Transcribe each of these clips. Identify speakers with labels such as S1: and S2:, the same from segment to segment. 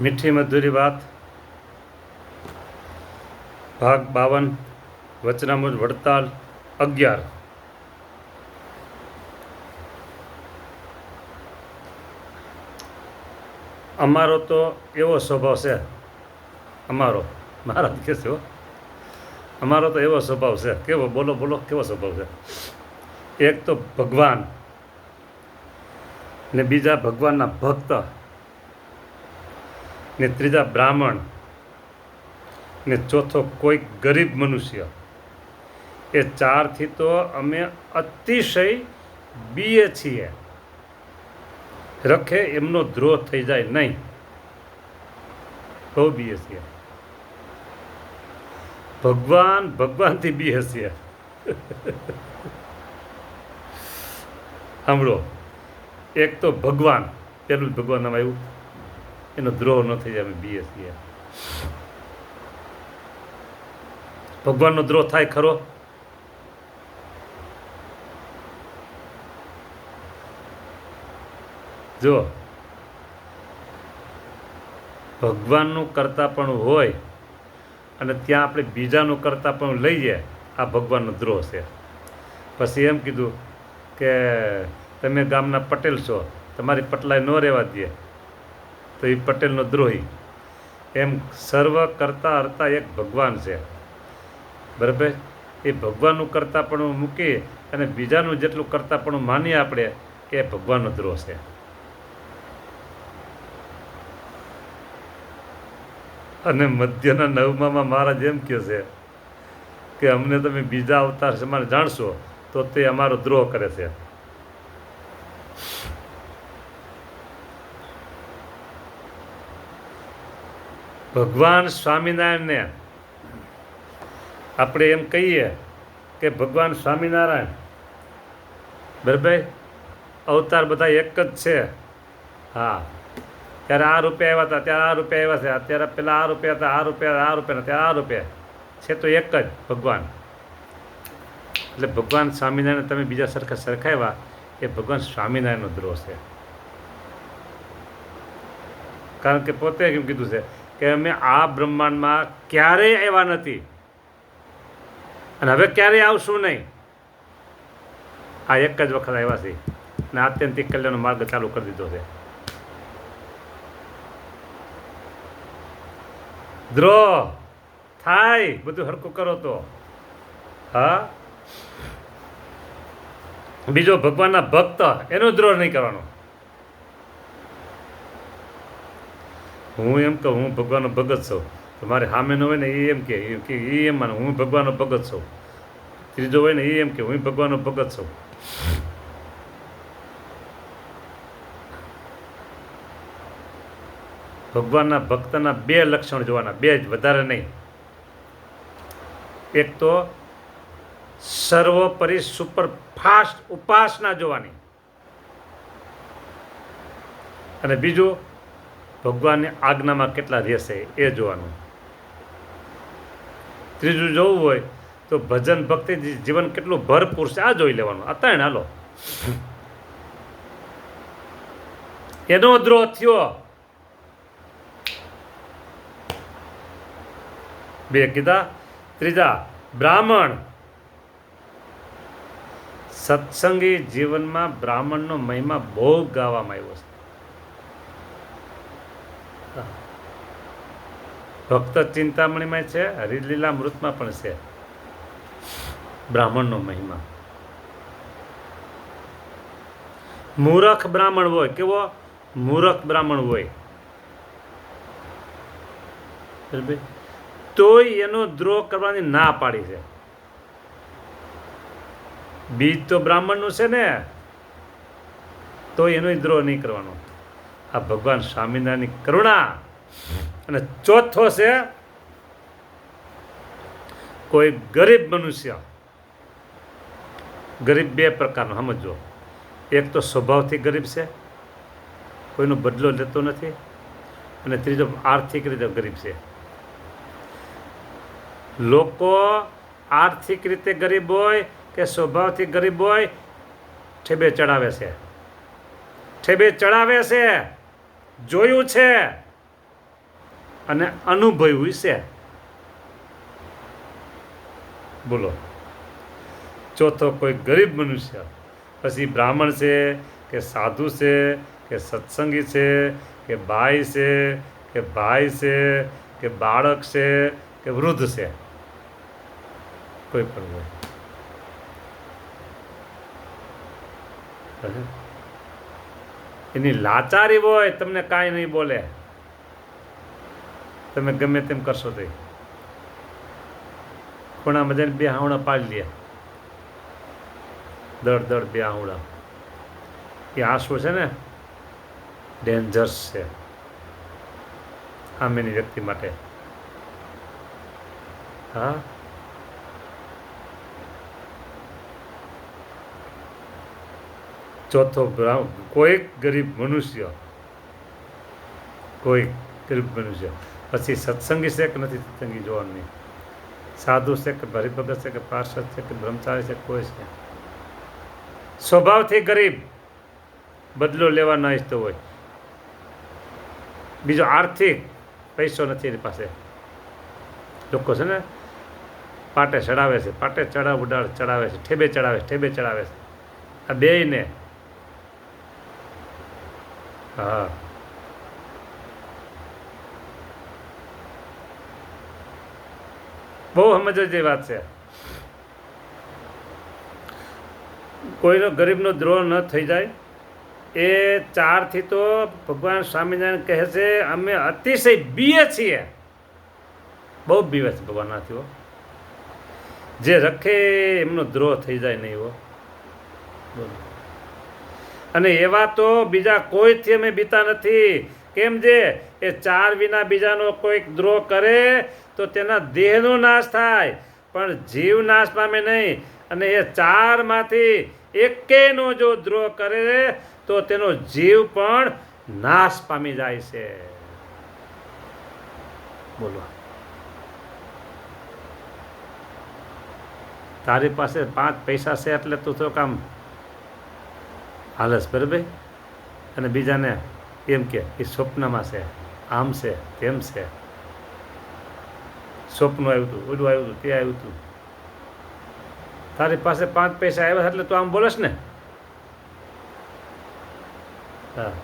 S1: મીઠી મધુરી વાત ભાગ 52 વચનામૃત વડતાલ 11. અમારો તો એવો સ્વભાવ છે, મારા કે છે, અમારો તો એવો સ્વભાવ છે. કેવો? બોલો બોલો, કેવો સ્વભાવ છે? એક તો ભગવાન ને બીજા ભગવાનના ભક્ત ને ત્રીજા બ્રાહ્મણ ને ચોથો કોઈ ગરીબ મનુષ્ય. એ ચારથી તો અમે અતિશય બીએ છીએ. રખે એમનો દ્રોહ થઈ જાય નહીં. બહુ બીએ છીએ. ભગવાનથી બીએ છીએ. સાંભળો, એક તો ભગવાન, પેલું જ ભગવાન નામ આવ્યું, એનો દ્રોહ ન થઈ જાય, અમે બીએ છીએ. ભગવાનનો દ્રોહ થાય ખરો? જો ભગવાનનું કરતા પણ હોય અને ત્યાં આપણે બીજાનું કરતા પણ લઈએ, આ ભગવાનનો દ્રોહ છે. પછી એમ કીધું કે તમે ગામના પટેલ છો, તમારી પટલાઈ ન રહેવા દે તો એ પટેલનો દ્રોહી. એમ સર્વ કરતા હરતા એક ભગવાન છે, બરાબર? એ ભગવાનનું કરતા પણ મૂકી અને બીજાનું જેટલું કરતા પણ માનીએ આપણે, એ ભગવાનનો દ્રોહ છે. અને મધ્યના 9માં મહારાજ એમ કહે છે કે અમને તમે બીજા અવતાર સમાન જાણશો તો તે અમારો દ્રોહ કરે છે. ભગવાન સ્વામિનારાયણને આપણે એમ કહીએ કે ભગવાન સ્વામિનારાયણ, બરાબર, અવતાર બધા એક જ છે. હા, ત્યારે આ રૂપિયા આવ્યા હતા, ત્યારે આ રૂપિયા આવ્યા છે, અત્યારે પેલા આ રૂપિયા હતા, આ રૂપિયા ત્યારે આ રૂપિયા છે, તો એક જ ભગવાન. એટલે ભગવાન સ્વામિનારાયણ તમે બીજા સરખાવ્યા, એ ભગવાન સ્વામિનારાયણનો દ્રોહ છે. કારણ કે પોતે એમ કીધું છે કે અમે આ બ્રહ્માંડમાં ક્યારેય આવ્યા નથી અને હવે ક્યારેય આવશું નહીં. આ એક જ વખત આવ્યા છે અને આત્યંતિક કલ્યાણનો માર્ગ ચાલુ કરી દીધો છે. દ્રોહ થાય, બધું હરખું કરો તો. હા, બીજો ભગવાનના ભક્ત, એનો દ્રોહ નહીં કરવાનો. હું એમ કહું હું ભગવાનનો ભગત છું, તો મારે સામે ન હોય ને એ એમ કે એ એમ માને હું ભગવાનનો ભગત છું. ત્રીજો હોય ને એ એમ કે હું ભગવાનનો ભગત છું. ભગવાનના ભક્તના બે લક્ષણ જોવાના, બે જ, વધારે નહીં. એક તો સર્વોપરી સુપર ફાસ્ટ ઉપાસના જોવાની, અને બીજું ભગવાનની આજ્ઞામાં કેટલા રહેશે એ જોવાનું. ત્રીજું જોવું હોય તો ભજન ભક્તિ જીવન કેટલું ભરપૂર છે આ જોઈ લેવાનું. અત્યારે હાલો એનો દ્રોહ થયો. બે કીધા. ત્રીજા બ્રાહ્મણ. સત્સંગી જીવનમાં બ્રાહ્મણનો મહિમા બહુ ગાવામાં આવ્યો છે. ભક્ત ચિંતામણીમાં છે, હરિલીલામૃતમાં પણ છે બ્રાહ્મણનો મહિમા. મૂરખ બ્રાહ્મણ હોય, કેવો મૂરખ બ્રાહ્મણ હોય, તોય એનો દ્રોહ કરવાની ના પાડી છે. બીજ તો બ્રાહ્મણનું છે ને, તો એનો દ્રોહ નહીં કરવાનો. આ ભગવાન સ્વામિનારાયણની કરુણા. અને ચોથો છે કોઈ ગરીબ મનુષ્ય. ગરીબ બે પ્રકારનો સમજો. એક તો સ્વભાવથી ગરીબ છે, કોઈનો બદલો લેતો નથી, અને ત્રીજો આર્થિક રીતે ગરીબ છે. લોકો આર્થિક રીતે ગરીબ હોય કે સ્વભાવથી ગરીબ હોય, ઠેબે ચડાવે છે. જોયું છે. અને અનુભવી છે. બોલો. ચોથો કોઈ ગરીબ મનુષ્ય, પછી બ્રાહ્મણ છે કે સાધુ છે કે સત્સંગી છે કે ભાઈ છે કે ભાઈ છે કે બાળક છે કે વૃદ્ધ છે, કોઈ પણ હોય. એની લાચારી હોય, તમને કાંઈ નહીં બોલે, તમે ગમે તેમ કરશો તો ખૂણામાં જઈને 2 આંગળા પાડી લે, દડ 2 આંગળા. એ આંસુ છે ને ડેન્જરસ છે સામેની વ્યક્તિ માટે. હા, ચોથો કોઈ ગરીબ મનુષ્ય, કોઈ ગરીબ મનુષ્ય. પછી સત્સંગી છે કે નથી સત્સંગી જોવાનું નહીં, સાધુ છે કે હરિભગત છે કે પાર્ષદ છે કે બ્રહ્મચારી છે, કોઈ છે સ્વભાવથી ગરીબ, બદલો લેવા ના ઈચ્છતો હોય. બીજો આર્થિક પૈસો નથી એની પાસે. લોકો છે ને પાટે ચડાવે છે, પાટે ચડાવે છે, ઠેબે ચડાવે છે, ઠેબે ચડાવે છે, આ બેયને. હા, બહુ સમજ જેવી વાત છે. કોઈનો ગરીબનો દ્રોહ ન થઈ જાય. એ 4થી તો ભગવાન સ્વામિનારાયણ કહે છે અમે અતિશય બીએ છીએ, બહુ બીવે છે ભગવાન નાથીઓ. જે રખે એમનો દ્રોહ થઈ જાય નહીં હો. અને એવા તો બીજા કોઈથી અમે બીતા નથી. કેમ જે એ 4 વિના બીજાનો કોઈક દ્રોહ કરે તો તેના દેહનો નાશ થાય, પણ જીવ નાશ પામે નહીં. અને એ 4માંથી એકેયનો જો દ્રોહ કરે તો તેનો જીવ પણ નાશ પામી જાય છે. બોલો. તારી પાસે 5 પૈસા છે એટલે તું તો કામ હાલસ બરાબર, અને બીજાને એમ કે એ સ્વપ્નમાં છે, આમ છે, તેમ છે, સ્વપ્ન આવ્યું હતું, ઓલું આવ્યું હતું, તે આવ્યું હતું. તારી પાસે 5 પૈસા આવ્યા એટલે તું આમ બોલસ ને. હા,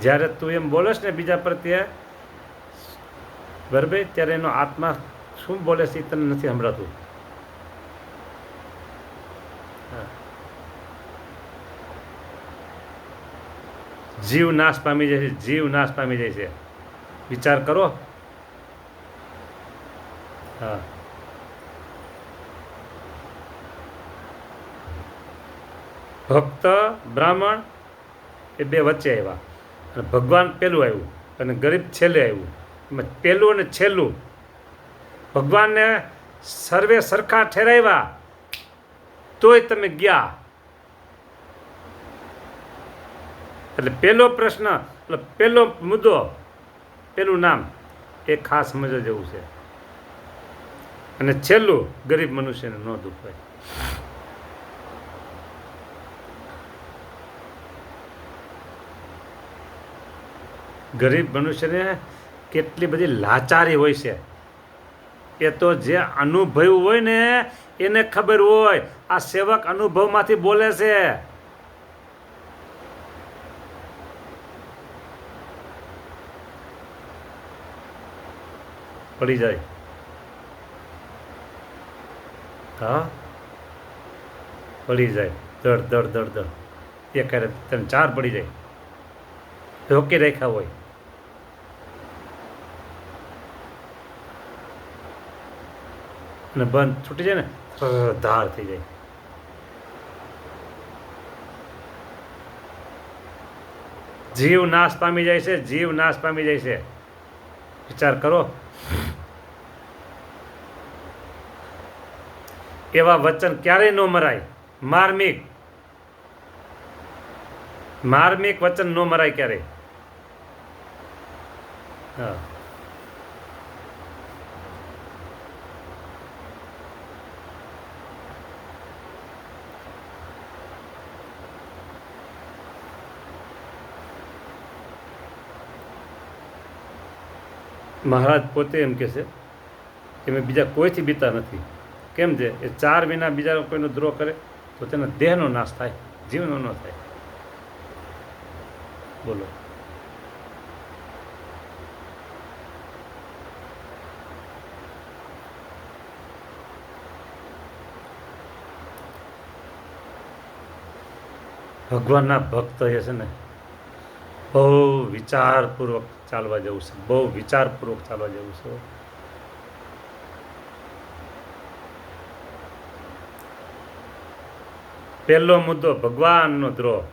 S1: જ્યારે તું એમ બોલસ ને બીજા પ્રત્યે બરાબર, ત્યારે એનો આત્મા શું બોલે છે એ તને નથી સંભળાતું. જીવ નાશ પામી જાય છે, જીવ નાશ પામી જાય છે. વિચાર કરો. હા, ભક્ત બ્રાહ્મણ એ 2 વચ્ચે આવ્યા, અને ભગવાન પેલું આવ્યું અને ગરીબ છેલ્લે આવ્યું. એમાં પેલું અને છેલ્લું ભગવાનને સર્વે સરખા ઠેરાવ્યા તોય તમે ગયા. એટલે પહેલો પ્રશ્ન, એટલે પહેલો મુદ્દો, પેલું નામ એ ખાસ સમજવા જેવું છે. અને છેલ્લું ગરીબ મનુષ્યને ન દુખાય. ગરીબ મનુષ્યને કેટલી બધી લાચારી હોય છે એ તો જે અનુભવ હોય ને એને ખબર હોય. આ સેવક અનુભવમાંથી બોલે છે. પડી જાય. હા, પડી જાય. દડ દડ દડ દડ એક કરે 3 4 પડી જાય. રોકી રાખ્યા હોય. અને બંધ છૂટી જાય ને ધાર થઈ જાય. જીવ નાશ પામી જાય છે, જીવ નાશ પામી જાય છે. વિચાર કરો. એવા વચન ક્યારેય ન મરાય. માર્મિક માર્મિક વચન ન મરાય ક્યારેય. હા, મહારાજ પોતે એમ કહે છે કે મેં બીજા કોઈથી બીતા નથી. કેમ છે એ 4 વિના બીજા કોઈનો દ્રોહ કરે તો તેના દેહનો નાશ થાય, જીવનો ન થાય. બોલો. ભગવાનના ભક્ત એ છે ને બહુ વિચારપૂર્વક ચાલવા જેવું છે, બહુ વિચારપૂર્વક ચાલવા જેવું છે. પહેલો મુદ્દો ભગવાનનો દ્રોહ.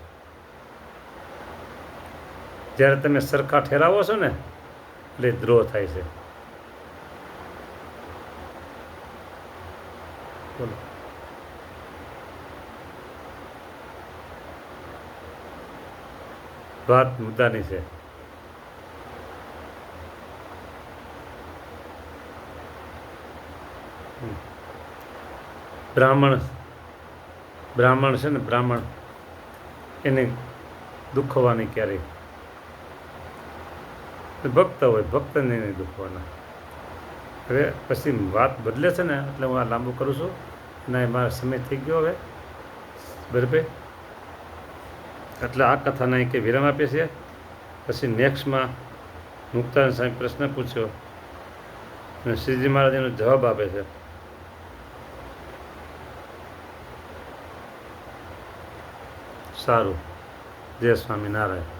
S1: જ્યારે તમે સરખા ઠેરાવો છો ને એટલે દ્રોહ થાય છે. બોલો. વાત મુદ્દાની છે. બ્રાહ્મણ છે ને, બ્રાહ્મણ એને દુખવાની ક્યારેય. ભક્ત હોય, ભક્તને નહીં દુખવાના. હવે પછી વાત બદલે છે ને એટલે હું આ લાંબુ કરું છું અને મારો સમય થઈ ગયો હવે. બરાબર. એટલે આ કથાના કે વિરામ આપીએ છીએ. પછી નેક્સ્ટમાં મુક્તાનંદ સ્વામી પ્રશ્ન પૂછ્યો અને શ્રીજી મહારાજ એનો જવાબ આપે છે. સારું. જય સ્વામિનારાયણ.